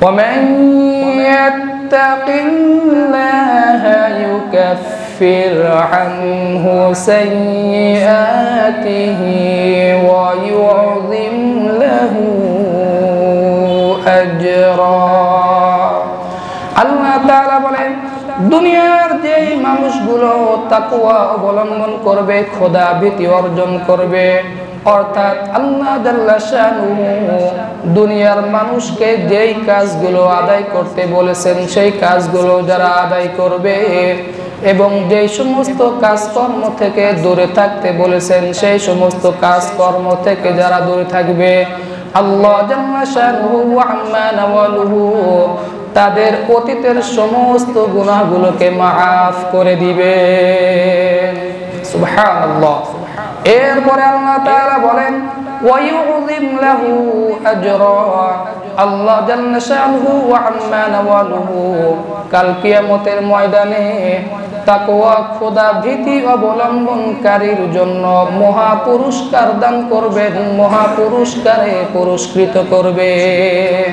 ومن يتق الله يكفر عنه سيئاته ويعظم له أجرا আল্লাহ তাআলা বলেন দুনিয়ার যে মানুষগুলো তাকওয়া অবলম্বন করবে, খোদা ভীতি অর্জন করবে, অর্থাৎ আল্লাহ জাল্লা শানুহু দুনিয়ার মানুষকে যেই কাজগুলো আদায় করতে বলেছেন সেই কাজগুলো যারা আদায় করবে এবং যেই সমস্ত কাজকর্ম থেকে দূরে থাকতে বলেছেন সেই সমস্ত কাজকর্ম থেকে যারা দূরে থাকবে, আল্লাহ জাল্লা শানুহু ওয়া আম্মা নাওয়ালুহু তাদের অতীতের সমস্ত গুনাহগুলোকে মাফ করে দিবেন। সুবহানাল্লাহ। এরপরে আল্লাহ তাআলা বলেন ওয়ায়ুযিম লাহু আজরা, আল্লাহ জাল্লা শানুহু ওয়া আম্মা নাওয়ালুহু কাল কিয়ামতের ময়দানে তাকওয়া খোদা ভীতি অবলম্বনকারীর জন্য মহা পুরস্কার দান করবেন, মহা পুরস্কারে পুরস্কৃত করবেন।